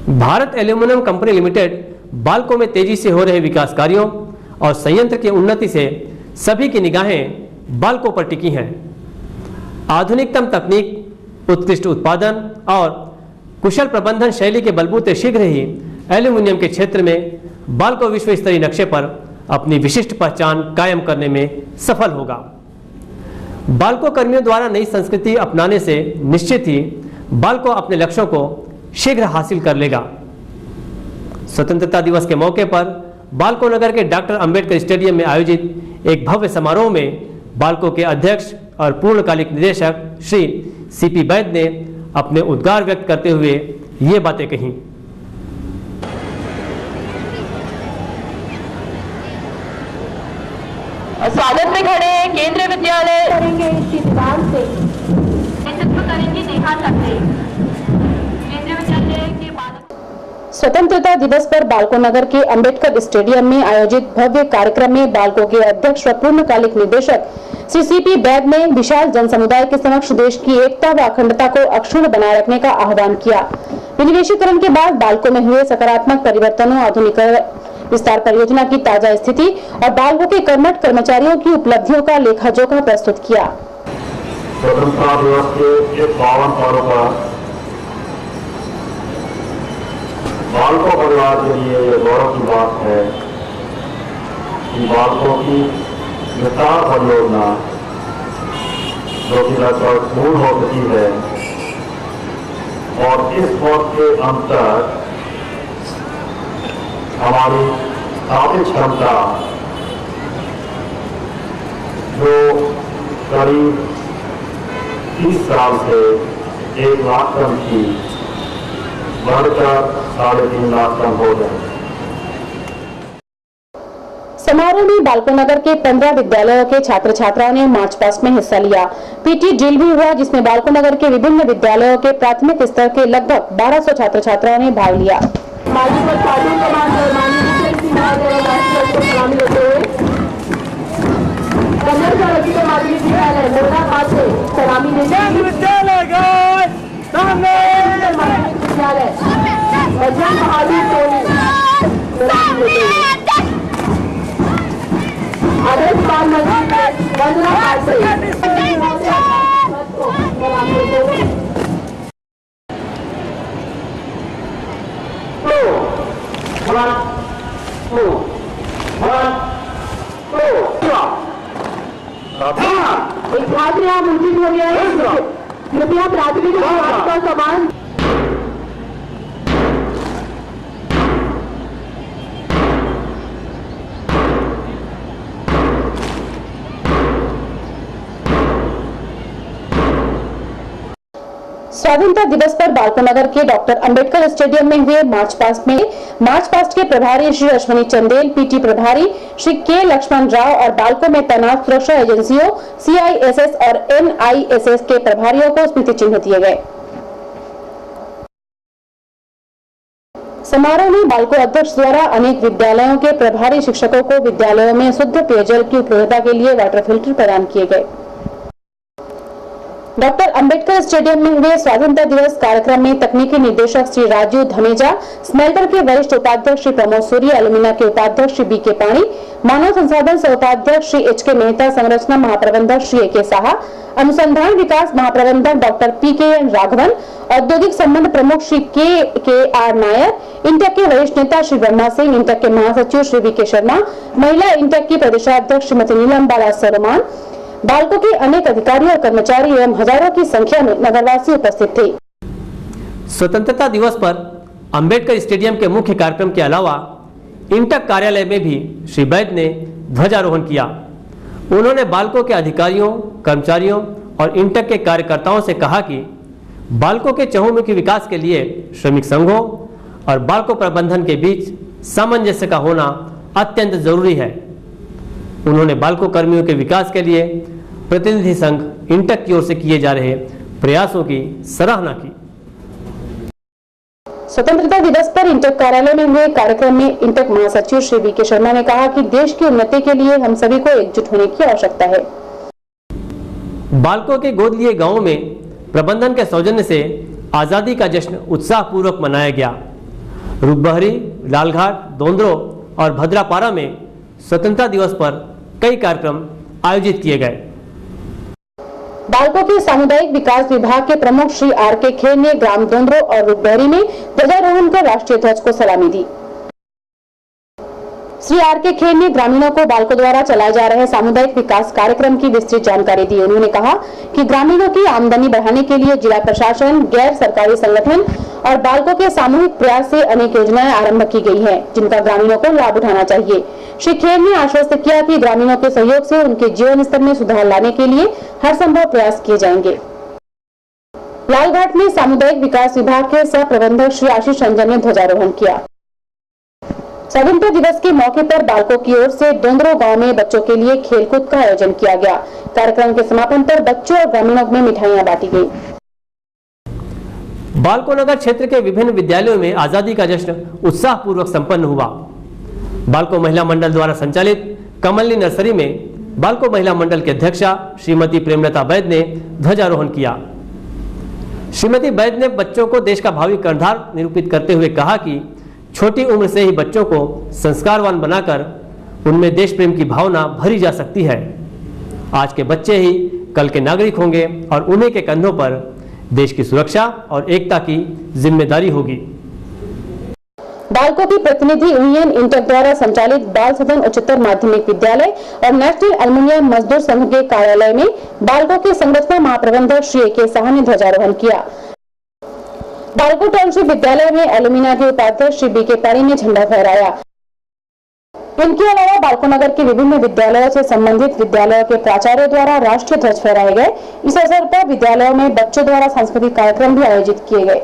Bharat aluminium company limited Balco में तेजी से हो रहे विकास कार्यों और संयंत्र की उन्नति से सभी की निगाहें बाल्को पर टिकी हैं। आधुनिकतम तकनीक, उत्कृष्ट उत्पादन और कुशल प्रबंधन शैली के बलबूते शीघ्र ही एल्यूमिनियम के क्षेत्र में बाल्को विश्व स्तरीय नक्शे पर अपनी विशिष्ट पहचान कायम करने में सफल होगा। बाल्को कर्मियों द्वारा नई संस्कृति अपनाने से निश्चित ही बाल्को अपने लक्ष्यों को शीघ्र हासिल कर लेगा। स्वतंत्रता दिवस के मौके पर बाल्को नगर के डॉक्टर अंबेडकर स्टेडियम में आयोजित एक भव्य समारोह में बाल्को के अध्यक्ष और पूर्णकालिक निदेशक श्री सीपी वैद्य ने अपने उद्गार व्यक्त करते हुए ये बातें कहीं। स्वागत में खड़े हैं केंद्रीय विद्यालय करेंगे इसी दीवार से नेतृत्व करेंगे नेहा ठाकरे। केंद्रीय विद्यालय के स्वतंत्रता दिवस पर बाल्को नगर के अंबेडकर स्टेडियम में आयोजित भव्य कार्यक्रम में बाल्को के अध्यक्ष व पूर्णकालिक निदेशक श्री सीपी वैद्य ने विशाल जन समुदाय के समक्ष देश की एकता व अखंडता को अक्षुण्ण बनाए रखने का आह्वान किया। विनिवेशीकरण के बाद बाल्को में हुए सकारात्मक परिवर्तनों, आधुनिकीकरण, विस्तार परियोजना की ताजा स्थिति और बाल्को के कर्मठ कर्मचारियों की उपलब्धियों का लेखा-जोखा प्रस्तुत किया। स्वतंत्रता दिवस के इस पावन पर्व पर बाल्को परिवार के लिए ये गौरव की बात है कि बाल्को की विस्तार परियोजना जो कि लगभग पूर्ण हो चुकी है और इस वर्ष के अंत तक हमारी स्थापित क्षमता जो करीब 30 साल से 1 लाख टन की बढ़कर 3.5 लाख टन हो जाए। समारोह में बाल्को नगर के 15 विद्यालयों के छात्र छात्राओं ने मार्च पास्ट में हिस्सा लिया। पीटी ड्रिल भी हुआ जिसमें बाल्को नगर के विभिन्न विद्यालयों के प्राथमिक स्तर के लगभग 1200 छात्र छात्राओं ने भाग लिया। एक छात्र यहाँ मूर्छित हो गया है, कृपया प्राथमिक स्वास्थ्य का सामान स्वाधीनता दिवस पर बाल्को नगर के डॉक्टर अंबेडकर स्टेडियम में हुए मार्च पास्ट के प्रभारी श्री अश्विनी चंदेल, पीटी प्रभारी श्री के लक्ष्मण राव और बाल्को में तैनात सुरक्षा एजेंसियों सीआईएसएस और एनआईएसएस के प्रभारियों को स्मृति चिन्ह दिए गए। समारोह में बाल्को अध्यक्ष द्वारा अनेक विद्यालयों के प्रभारी शिक्षकों को विद्यालयों में शुद्ध पेयजल की उपलब्धता के लिए वाटर फिल्टर प्रदान किए गए। डॉक्टर अंबेडकर स्टेडियम में हुए स्वाधीनता दिवस कार्यक्रम में तकनीकी निदेशक श्री राजू धमेजा, स्मेल्टर के वरिष्ठ उपाध्यक्ष श्री प्रमोद सूर्य, एल्यूमिना के उपाध्यक्ष श्री बी के पाणी, मानव संसाधन सह उपाध्यक्ष श्री एच के मेहता, संरचना महाप्रबंधक श्री ए के साहा, अनुसंधान विकास महाप्रबंधक डॉक्टर पी के राघवन, औद्योगिक संबंध प्रमुख श्री के आर नायर, इंटेक के वरिष्ठ नेता श्री ब्रह्मा सिंह, इंटेक के महासचिव श्री वी के शर्मा, महिला इंटेक की प्रदेशाध्यक्ष श्रीमती नीलम बाला सरोमान, बाल्को के अनेक अधिकारी और कर्मचारी एवं हजारों की संख्या में नगरवासी उपस्थित थे। स्वतंत्रता दिवस पर अंबेडकर स्टेडियम के मुख्य कार्यक्रम के अलावा इंटक कार्यालय में भी श्री वैद्य ने ध्वजारोहण किया। उन्होंने बाल्को के अधिकारियों, कर्मचारियों और इंटक के कार्यकर्ताओं से कहा कि बाल्को के चहुमुखी विकास के लिए श्रमिक संघों और बाल्को प्रबंधन के बीच सामंजस्य का होना अत्यंत जरूरी है। उन्होंने बाल्को कर्मियों के विकास के लिए प्रतिनिधि संघ इंटक की ओर से किए जा रहे प्रयासों की सराहना की। स्वतंत्रता दिवस पर इंटक कार्यालय में हुए कार्यक्रम में इंटक महासचिव श्री वी के शर्मा ने कहा कि देश की उन्नति के लिए हम सभी को एकजुट होने की आवश्यकता है। बाल्को के गोद लिए गांवों में प्रबंधन के सौजन्य से आजादी का जश्न उत्साह पूर्वक मनाया गया। रूपबहरी, लालघाट, दोंद्रो और भद्रापारा में स्वतंत्रता दिवस पर कई कार्यक्रम आयोजित किए गए। बालकों के सामुदायिक विकास विभाग के प्रमुख श्री आर.के. खेर ने ग्राम दोंद्रो और रूपबहरी में ध्वजारोहण कर राष्ट्रीय ध्वज को सलामी दी। श्री आर.के. खेर ने ग्रामीणों को बालकों द्वारा चलाए जा रहे सामुदायिक विकास कार्यक्रम की विस्तृत जानकारी दी। उन्होंने कहा कि ग्रामीणों की आमदनी बढ़ाने के लिए जिला प्रशासन, गैर सरकारी संगठन और बालकों के सामूहिक प्रयास से अनेक योजनाएं आरंभ की गई हैं, जिनका ग्रामीणों को लाभ उठाना चाहिए। श्री खेर ने आश्वस्त किया कि ग्रामीणों के सहयोग से उनके जीवन स्तर में सुधार लाने के लिए हर संभव प्रयास किए जाएंगे। लालघाट में सामुदायिक विकास विभाग के सह प्रबंधक श्री आशीष रंजन ने ध्वजारोहण किया। स्वतंत्रता दिवस के मौके पर बालकों की ओर से दोंद्रो गांव में बच्चों के लिए खेलकूद का आयोजन किया गया। कार्यक्रम के समापन पर बच्चों और ग्रामीणों में मिठाइयां बांटी गई। बालको नगर क्षेत्र के विभिन्न विद्यालयों में आजादी का जश्न उत्साह पूर्वक संपन्न हुआ। बालको महिला मंडल द्वारा संचालित कमलनी नर्सरी में बालको महिला मंडल के अध्यक्षा श्रीमती प्रेमलता वैद्य ने ध्वजारोहण किया। श्रीमती वैद्य ने बच्चों को देश का भावी कर्णधार निरूपित करते हुए कहा कि छोटी उम्र से ही बच्चों को संस्कारवान बनाकर उनमें देश प्रेम की भावना भरी जा सकती है। आज के बच्चे ही कल के नागरिक होंगे और उन्हीं के कंधों पर देश की सुरक्षा और एकता की जिम्मेदारी होगी। बालकों की प्रतिनिधि यूनियन इंटर द्वारा संचालित बाल सदन उच्चतर माध्यमिक विद्यालय और नेशनल एल्युमिनियम मजदूर संघ के कार्यालय में बालकों के संगठन महाप्रबंधक श्री ए.के. साहा ने ध्वजारोहण किया। बालको टाउनशिप विद्यालय में एल्युमिना के उपाध्यक्ष श्री बी.के. पारी ने झंडा फहराया। इनके अलावा बालको नगर के विभिन्न विद्यालयों से संबंधित विद्यालयों के प्राचार्यों द्वारा राष्ट्रीय ध्वज फहराए गए। इस अवसर पर विद्यालयों में बच्चों द्वारा सांस्कृतिक कार्यक्रम भी आयोजित किए गए।